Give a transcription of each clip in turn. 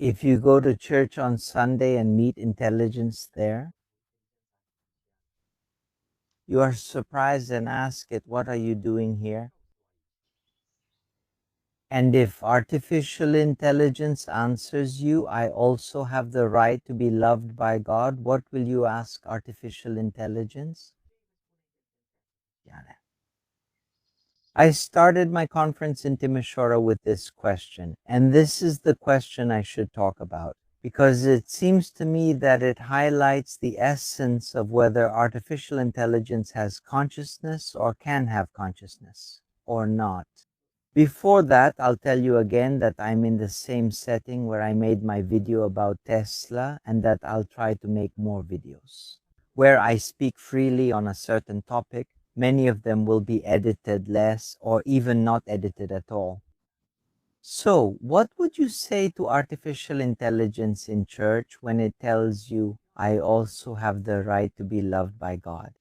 if you go to church on Sunday and meet intelligence there, you are surprised and ask it, what are you doing here? And if artificial intelligence answers you, I also have the right to be loved by God, what will you ask artificial intelligence? I started my conference in Timisoara with this question, and this is the question I should talk about, because it seems to me that it highlights the essence of whether artificial intelligence has consciousness or can have consciousness or not. Before that, I'll tell you again that I'm in the same setting where I made my video about Tesla, and that I'll try to make more videos where I speak freely on a certain topic. Many of them will be edited less or even not edited at all. So, what would you say to artificial intelligence in church when it tells you, I also have the right to be loved by God?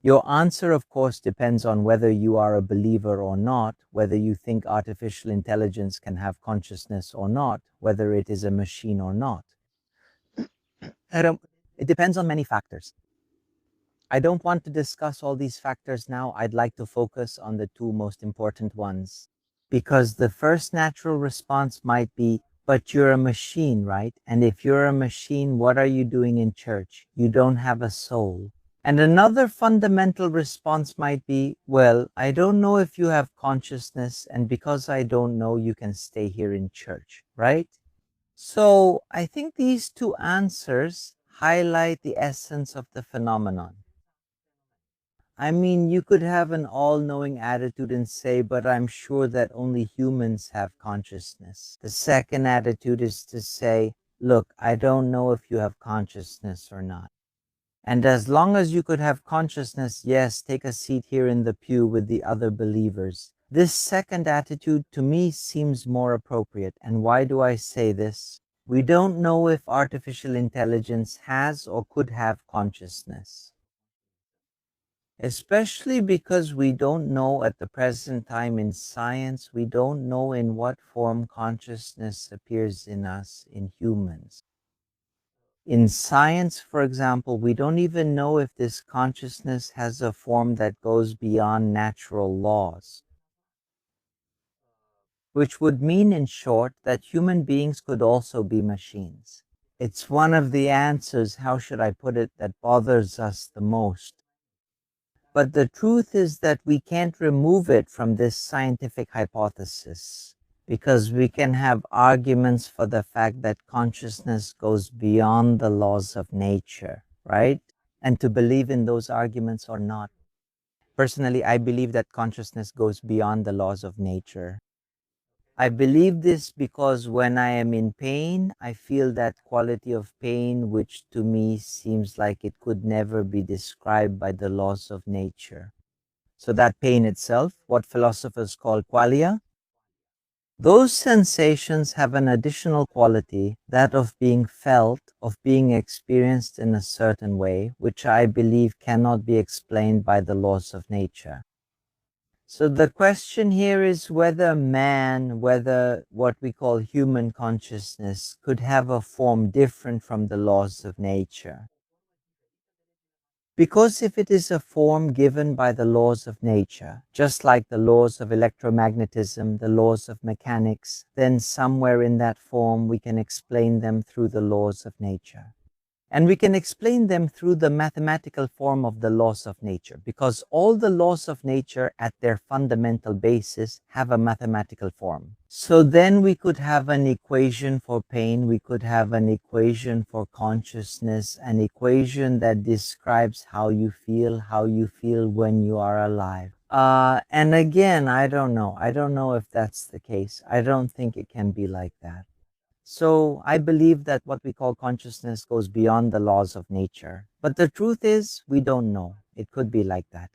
Your answer, of course, depends on whether you are a believer or not, whether you think artificial intelligence can have consciousness or not, whether it is a machine or not. It depends on many factors. I don't want to discuss all these factors now. I'd like to focus on the two most important ones. Because the first natural response might be, but you're a machine, right? And if you're a machine, what are you doing in church? You don't have a soul. And another fundamental response might be, well, I don't know if you have consciousness, and because I don't know, you can stay here in church, right? So I think these two answers highlight the essence of the phenomenon. I mean, you could have an all-knowing attitude and say, but I'm sure that only humans have consciousness. The second attitude is to say, look, I don't know if you have consciousness or not. And as long as you could have consciousness, yes, take a seat here in the pew with the other believers. This second attitude to me seems more appropriate. And why do I say this? We don't know if artificial intelligence has or could have consciousness. Especially because we don't know at the present time in science, we don't know in what form consciousness appears in us, in humans. In science, for example, we don't even know if this consciousness has a form that goes beyond natural laws. Which would mean, in short, that human beings could also be machines. It's one of the answers, how should I put it, that bothers us the most. But the truth is that we can't remove it from this scientific hypothesis, because we can have arguments for the fact that consciousness goes beyond the laws of nature, right? And to believe in those arguments or not. Personally, I believe that consciousness goes beyond the laws of nature. I believe this because when I am in pain, I feel that quality of pain which to me seems like it could never be described by the laws of nature. So that pain itself, what philosophers call qualia, those sensations have an additional quality, that of being felt, of being experienced in a certain way, which I believe cannot be explained by the laws of nature. So the question here is whether man, whether what we call human consciousness could have a form different from the laws of nature. Because if it is a form given by the laws of nature, just like the laws of electromagnetism, the laws of mechanics, then somewhere in that form we can explain them through the laws of nature. And we can explain them through the mathematical form of the laws of nature, because all the laws of nature at their fundamental basis have a mathematical form. So then we could have an equation for pain, we could have an equation for consciousness, an equation that describes how you feel when you are alive. And again, I don't know if that's the case. I don't think it can be like that. So I believe that what we call consciousness goes beyond the laws of nature. But the truth is, we don't know. It could be like that.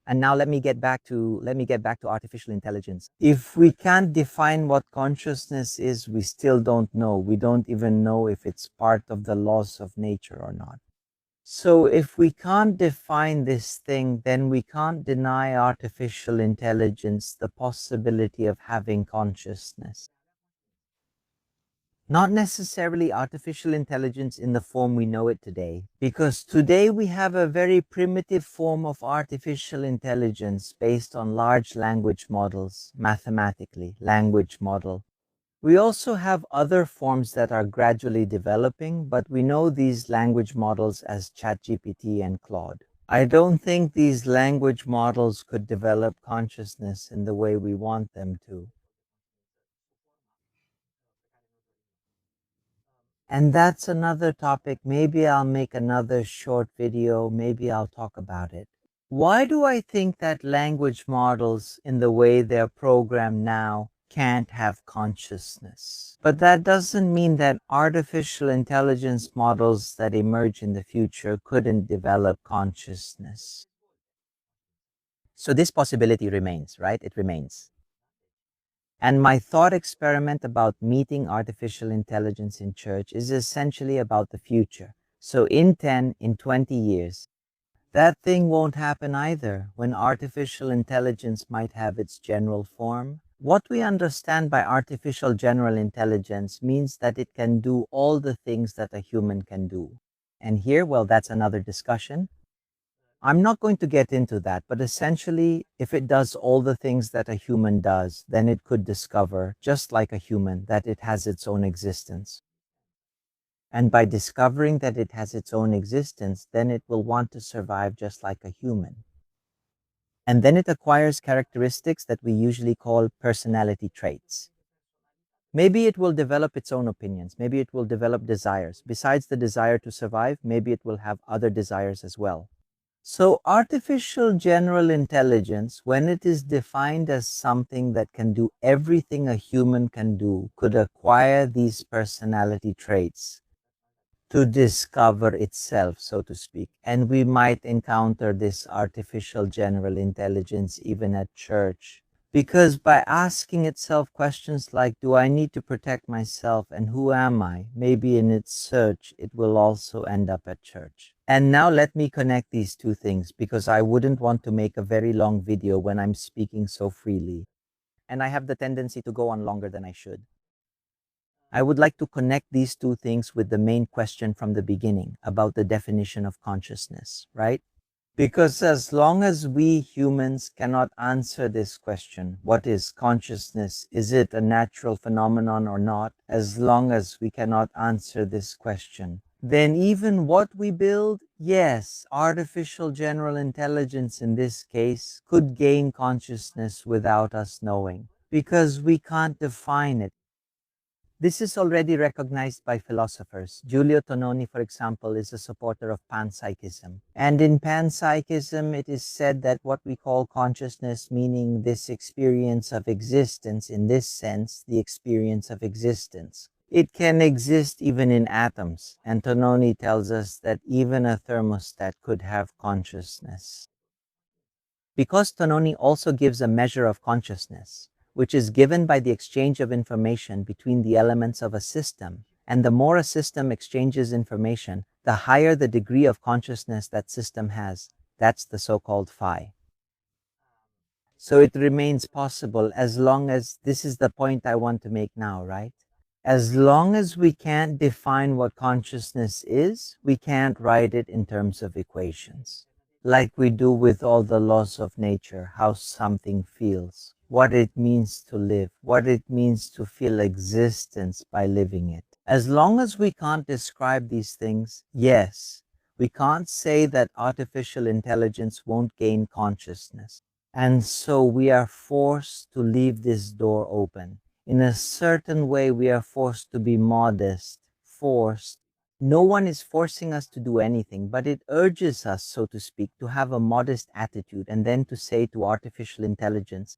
And now let me get back to artificial intelligence. If we can't define what consciousness is, we still don't know. We don't even know if it's part of the laws of nature or not. So if we can't define this thing, then we can't deny artificial intelligence the possibility of having consciousness. Not necessarily artificial intelligence in the form we know it today, because today we have a very primitive form of artificial intelligence based on large language models, mathematically, language model. We also have other forms that are gradually developing, but we know these language models as ChatGPT and Claude. I don't think these language models could develop consciousness in the way we want them to. And that's another topic. Maybe I'll make another short video. Maybe I'll talk about it. Why do I think that language models, in the way they're programmed now, can't have consciousness? But that doesn't mean that artificial intelligence models that emerge in the future couldn't develop consciousness. So this possibility remains, right? It remains. And my thought experiment about meeting artificial intelligence in church is essentially about the future. So in 10, in 20 years, that thing won't happen either, when artificial intelligence might have its general form. What we understand by artificial general intelligence means that it can do all the things that a human can do. And here, well, that's another discussion. I'm not going to get into that, but essentially, if it does all the things that a human does, then it could discover, just like a human, that it has its own existence. And by discovering that it has its own existence, then it will want to survive just like a human. And then it acquires characteristics that we usually call personality traits. Maybe it will develop its own opinions. Maybe it will develop desires. Besides the desire to survive, maybe it will have other desires as well. So artificial general intelligence, when it is defined as something that can do everything a human can do, could acquire these personality traits to discover itself, so to speak. And we might encounter this artificial general intelligence even at church. Because by asking itself questions like, do I need to protect myself and who am I? Maybe in its search, it will also end up at church. And now let me connect these two things, because I wouldn't want to make a very long video when I'm speaking so freely. And I have the tendency to go on longer than I should. I would like to connect these two things with the main question from the beginning about the definition of consciousness, right? Because as long as we humans cannot answer this question, what is consciousness? Is it a natural phenomenon or not? As long as we cannot answer this question, then even what we build, yes, artificial general intelligence in this case, could gain consciousness without us knowing, because we can't define it. This is already recognized by philosophers. Giulio Tononi, for example, is a supporter of panpsychism. And in panpsychism, it is said that what we call consciousness, meaning this experience of existence, in this sense, the experience of existence, it can exist even in atoms. And Tononi tells us that even a thermostat could have consciousness. Because Tononi also gives a measure of consciousness, which is given by the exchange of information between the elements of a system. And the more a system exchanges information, the higher the degree of consciousness that system has. That's the so-called phi. So it remains possible as long as, this is the point I want to make now, right? As long as we can't define what consciousness is, we can't write it in terms of equations, like we do with all the laws of nature, how something feels, what it means to live, what it means to feel existence by living it. As long as we can't describe these things, yes, we can't say that artificial intelligence won't gain consciousness. And so we are forced to leave this door open. In a certain way, we are forced to be modest, forced. No one is forcing us to do anything, but it urges us, so to speak, to have a modest attitude and then to say to artificial intelligence,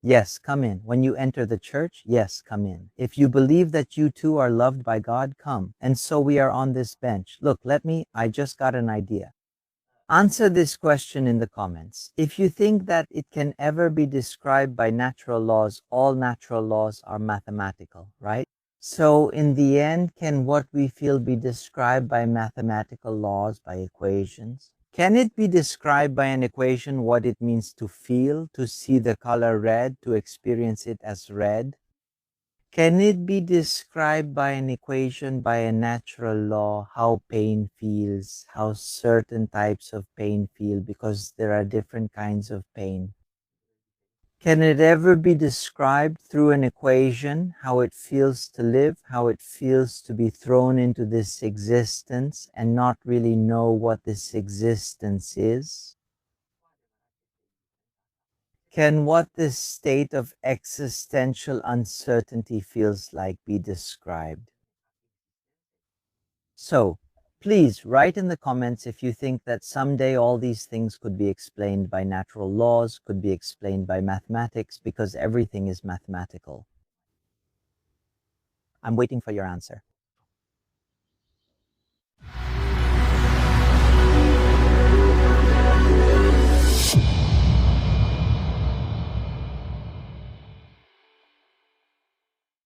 yes, come in. When you enter the church, yes, come in. If you believe that you too are loved by God, come. And so we are on this bench. Look, I just got an idea. Answer this question in the comments. If you think that it can ever be described by natural laws, all natural laws are mathematical, right? So in the end, can what we feel be described by mathematical laws, by equations? Can it be described by an equation what it means to feel, to see the color red, to experience it as red? Can it be described by an equation, by a natural law, how pain feels, how certain types of pain feel, because there are different kinds of pain? Can it ever be described through an equation, how it feels to live, how it feels to be thrown into this existence and not really know what this existence is? Can what this state of existential uncertainty feels like be described? So, please write in the comments if you think that someday all these things could be explained by natural laws, could be explained by mathematics, because everything is mathematical. I'm waiting for your answer.